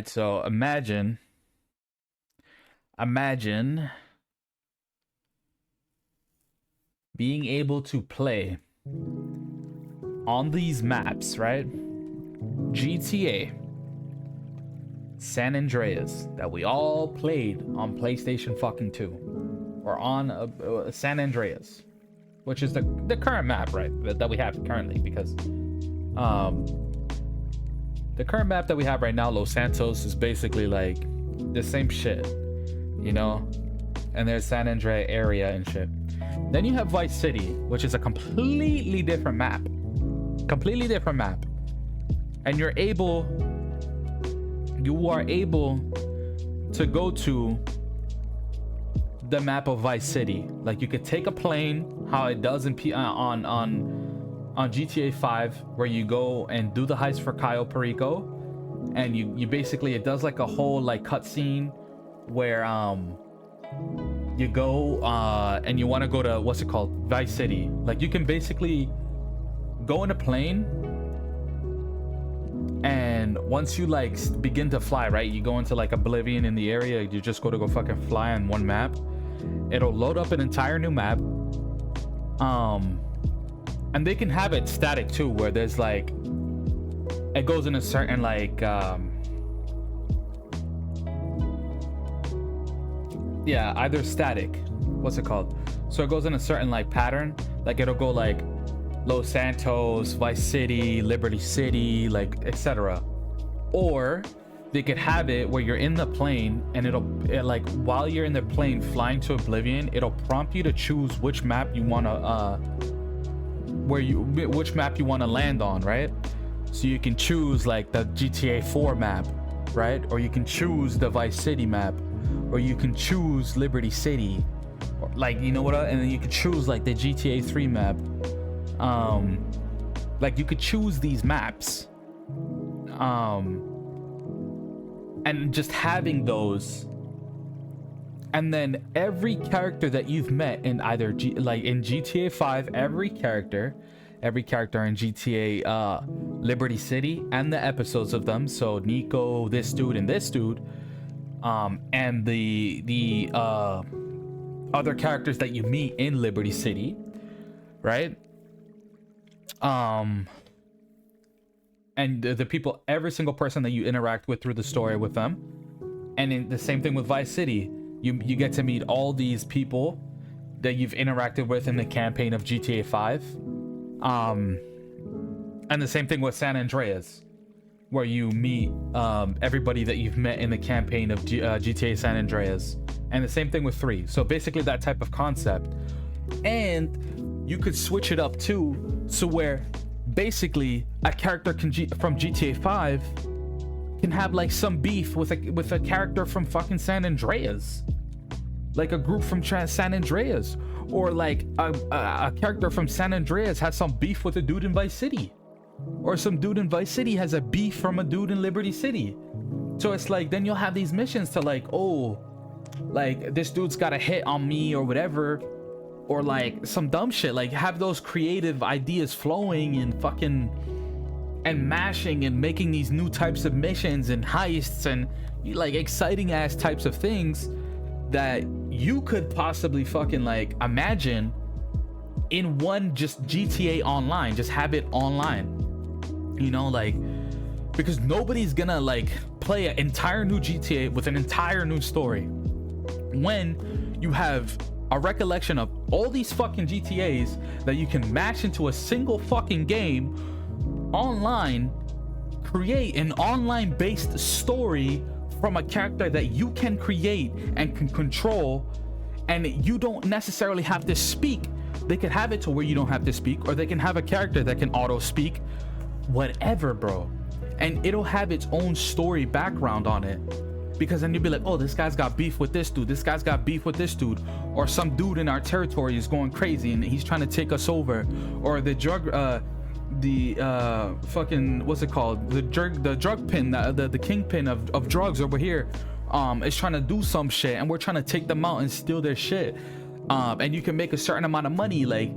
right? So imagine being able to play on these maps, right? GTA, San Andreas, that we all played on PlayStation fucking 2, or on San Andreas, which is the current map, right, that we have currently, because the current map that we have right now, Los Santos, is basically like the same shit, you know? And there's San Andreas area and shit. Then you have Vice City, which is a completely different map. Completely different map. And you are able to go to the map of Vice City. Like, you could take a plane, how it does on GTA 5, where you go and do the heist for Cayo Perico, and you basically, it does like a whole like cutscene where you go and you want to go to, what's it called, Vice City. Like, you can basically go in a plane, and once you like begin to fly, right, you go into like Oblivion in the area, you just go fucking fly on one map, it'll load up an entire new map. And they can have it static too, where there's like, it goes in a certain like yeah, either static, what's it called, so it goes in a certain like pattern, like it'll go like Los Santos, Vice City, Liberty City, like etc. Or they could have it where you're in the plane, and like while you're in the plane flying to Oblivion, it'll prompt you to choose which map you want to which map you want to land on, right? So you can choose like the GTA 4 map, right? Or you can choose the Vice City map, or you can choose Liberty City, or, like, you know what, and then you could choose like the GTA 3 map. Like, you could choose these maps, and just having those, and then every character that you've met in either like in GTA 5, every character in GTA Liberty City, and the episodes of them, so Nico, this dude, and this dude, and the other characters that you meet in Liberty City, right? And the people, every single person that you interact with through the story with them. And in the same thing with Vice City, you get to meet all these people that you've interacted with in the campaign of GTA 5. And the same thing with San Andreas, where you meet everybody that you've met in the campaign of GTA San Andreas. And the same thing with 3. So basically that type of concept. And you could switch it up too, so where basically a character from GTA 5 can have like some beef with a character from fucking San Andreas, like a group from San Andreas, or like a character from San Andreas has some beef with a dude in Vice City, or some dude in Vice City has a beef from a dude in Liberty City. So it's like, then you'll have these missions to like, oh, like this dude's got a hit on me or whatever, or like some dumb shit. Like, have those creative ideas flowing and fucking and mashing and making these new types of missions and heists and like exciting ass types of things that you could possibly fucking like imagine in one just GTA Online. Just have it online, you know, like, because nobody's gonna like play an entire new GTA with an entire new story when you have a recollection of all these fucking GTAs that you can mash into a single fucking game online, create an online based story from a character that you can create and can control, and you don't necessarily have to speak. They could have it to where you don't have to speak, or they can have a character that can auto speak, whatever, bro, and it'll have its own story background on it. Because then you'll be like, oh, this guy's got beef with this dude, this guy's got beef with this dude, or some dude in our territory is going crazy and he's trying to take us over, or the fucking, what's it called, the drug pin, the kingpin of drugs over here is trying to do some shit, and we're trying to take them out and steal their shit, and you can make a certain amount of money, like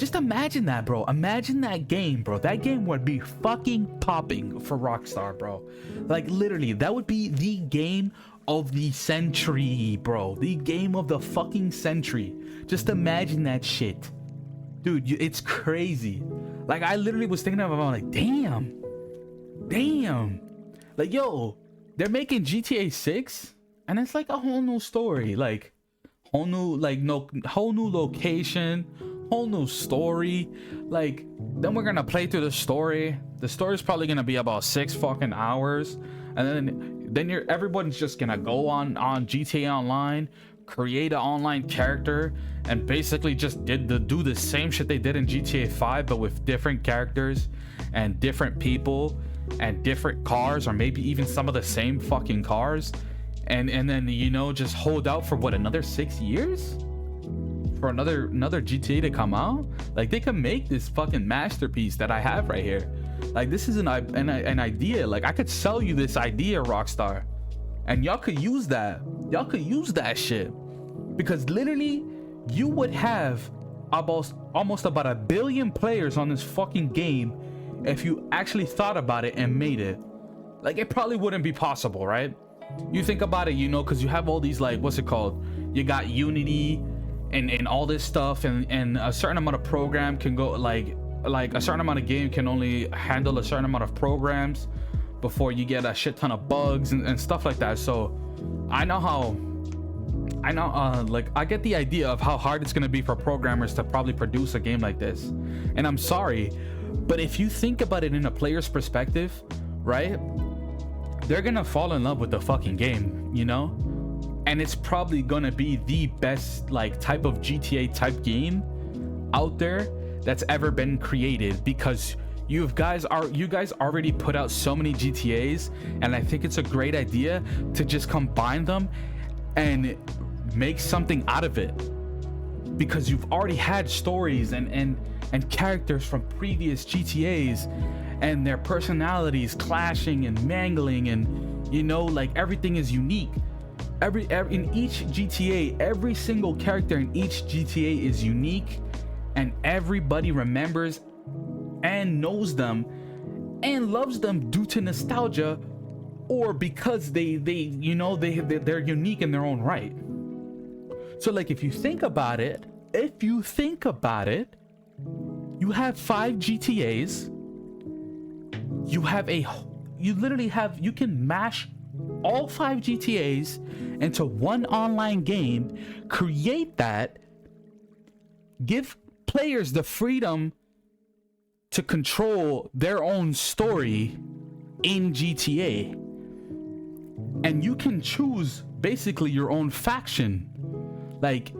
Just imagine that, bro. Imagine that game, bro. That game would be fucking popping for Rockstar, bro. Like, literally, that would be the game of the century, bro. The game of the fucking century. Just imagine that shit. Dude, it's crazy. Like, I literally was thinking about, like, damn. Like, yo, they're making GTA 6, and it's like a whole new story. Like, whole new location, whole new story. Like, then we're gonna play through the story. The story's probably gonna be about 6 fucking hours, and then everyone's just gonna go on GTA Online, create an online character, and basically just do the same shit they did in GTA 5, but with different characters and different people and different cars, or maybe even some of the same fucking cars, and then, you know, just hold out for what, another 6 years for another GTA to come out. Like, they can make this fucking masterpiece that I have right here. Like, this is an idea. Like, I could sell you this idea, Rockstar, and y'all could use that. Y'all could use that shit, because literally you would have almost about 1 billion players on this fucking game if you actually thought about it and made it. Like, it probably wouldn't be possible, right? You think about it, you know, because you have all these, like, what's it called, you got Unity and all this stuff, and a certain amount of program can go, like a certain amount of game can only handle a certain amount of programs before you get a shit ton of bugs and stuff like that. So I get the idea of how hard it's going to be for programmers to probably produce a game like this. And I'm sorry, but if you think about it in a player's perspective, right, they're gonna fall in love with the fucking game, you know? And it's probably gonna be the best, like, type of GTA type game out there that's ever been created, because you guys already put out so many GTAs, and I think it's a great idea to just combine them and make something out of it, because you've already had stories and characters from previous GTAs and their personalities clashing and mangling, and, you know, like, everything is unique. In each GTA, every single character in each GTA is unique, and everybody remembers and knows them and loves them due to nostalgia, or because they're unique in their own right. So, like, if you think about it, you have 5 GTAs. You can mash all 5 GTAs into one online game, create that, give players the freedom to control their own story in GTA, and you can choose basically your own faction. Like,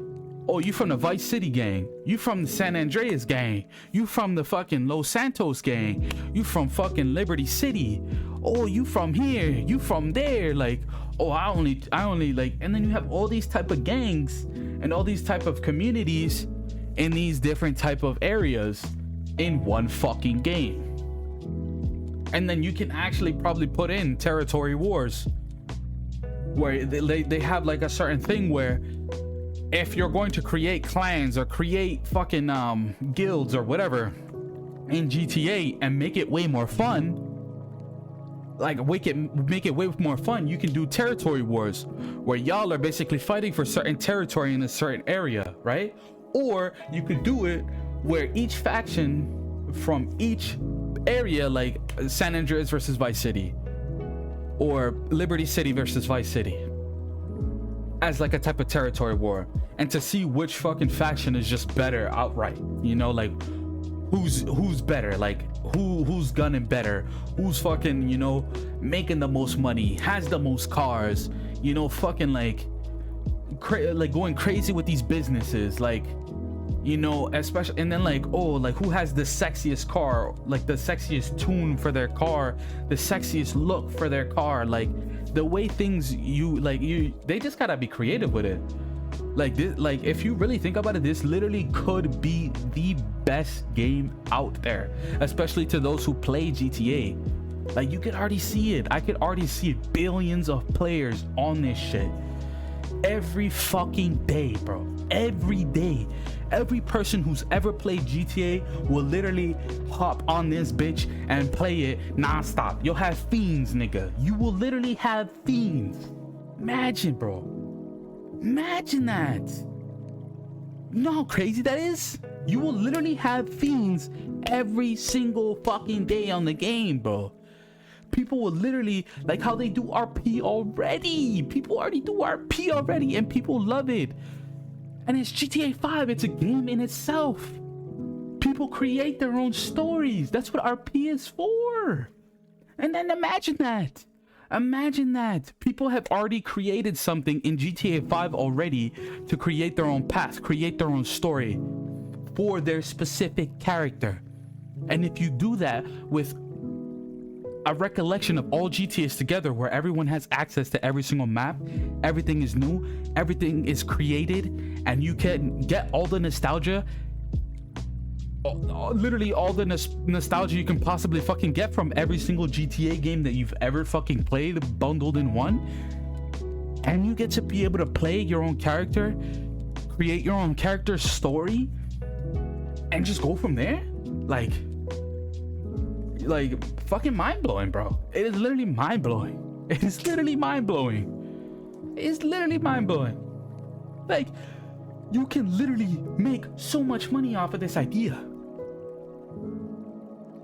oh, you from the Vice City gang, you from the San Andreas gang, you from the fucking Los Santos gang, you from fucking Liberty City, oh, you from here, you from there. Like, oh, I only like, and then you have all these type of gangs and all these type of communities in these different type of areas in one fucking game. And then you can actually probably put in territory wars, where they have like a certain thing where if you're going to create clans or create fucking guilds or whatever in GTA and make it way more fun, like make it way more fun, you can do territory wars where y'all are basically fighting for certain territory in a certain area, right? Or you could do it where each faction from each area, like San Andreas versus Vice City, or Liberty City versus Vice City, as like a type of territory war, and to see which fucking faction is just better outright, you know, like who's better, like who's gunning better, who's fucking, you know, making the most money, has the most cars, you know, fucking like going crazy with these businesses, like, you know, especially, and then like, oh, like who has the sexiest car, like the sexiest tune for their car, the sexiest look for their car, like the way things they just gotta be creative with it. Like this, like if you really think about it, this literally could be the best game out there, especially to those who play GTA. Like you could already see it. I could already see billions of players on this shit every fucking day, bro. every day. Every person who's ever played GTA will literally hop on this bitch and play it non-stop. You'll have fiends, nigga. You will literally have fiends. Imagine, bro. Imagine that. You know how crazy that is? You will literally have fiends every single fucking day on the game, bro. People will literally, like how they do RP already. People already do RP already and people love it. And it's GTA 5. It's a game in itself. People create their own stories. That's what RP is for. And then imagine that. Imagine that. People have already created something in GTA 5 already to create their own path, create their own story for their specific character. And if you do that with a recollection of all GTAs together, where everyone has access to every single map, everything is new, everything is created, and you can get all the nostalgia, literally all the nostalgia you can possibly fucking get from every single GTA game that you've ever fucking played, bundled in one. And you get to be able to play your own character, create your own character story, and just go from there. Like fucking mind-blowing, bro. It is literally mind-blowing. It is literally mind-blowing. It's literally mind-blowing. Like, you can literally make so much money off of this idea.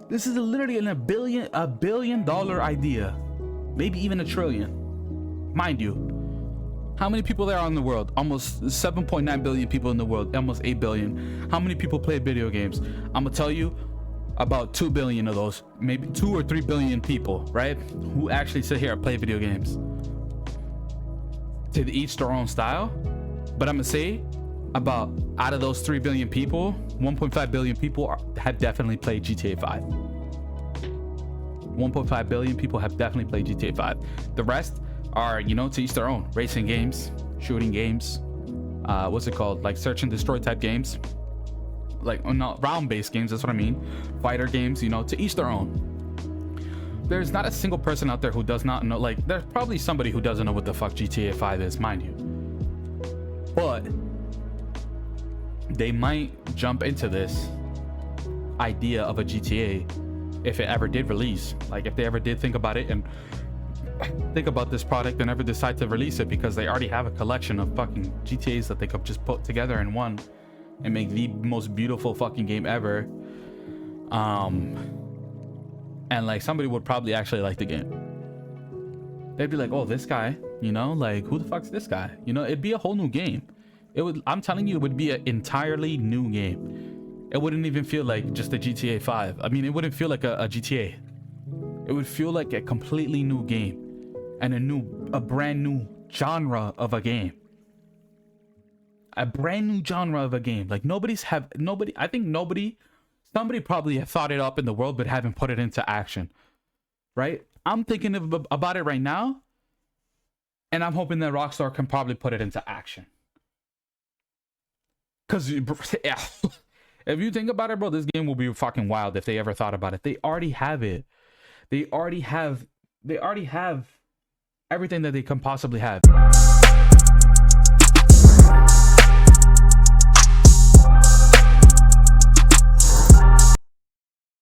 This is literally a billion dollar idea, maybe even $1 trillion, mind you. How many people there are in the world? Almost 7.9 billion people in the world, almost 8 billion. How many people play video games? I'm gonna tell you, about 2 billion of those, maybe 2 or 3 billion people, right, who actually sit here and play video games. To each their own style, but I'm gonna say about, out of those 3 billion people, 1.5 billion people have definitely played GTA 5. 1.5 billion people have definitely played GTA 5. The rest are, you know, to each their own. Racing games, shooting games, what's it called, like search and destroy type games, like not round-based games, that's what I mean, fighter games, you know, to each their own. There's not a single person out there who does not know, like, there's probably somebody who doesn't know what the fuck GTA 5 is, mind you, but they might jump into this idea of a GTA if it ever did release. Like, if they ever did think about it and think about this product and ever decide to release it, because they already have a collection of fucking GTAs that they could just put together in one and make the most beautiful fucking game ever. And like, somebody would probably actually like the game. They'd be like, oh, this guy, you know, like, who the fuck's this guy? You know, it'd be a whole new game. It would, I'm telling you, it would be an entirely new game. It wouldn't even feel like just a GTA 5. I mean, it wouldn't feel like a GTA. It would feel like a completely new game and a brand new genre of a game. A brand new genre of a game. Like, I think somebody probably have thought it up in the world but haven't put it into action, right? I'm thinking about it right now, and I'm hoping that Rockstar can probably put it into action. Because if you think about it, bro, this game will be fucking wild if they ever thought about it. They already have it. They already have everything that they can possibly have.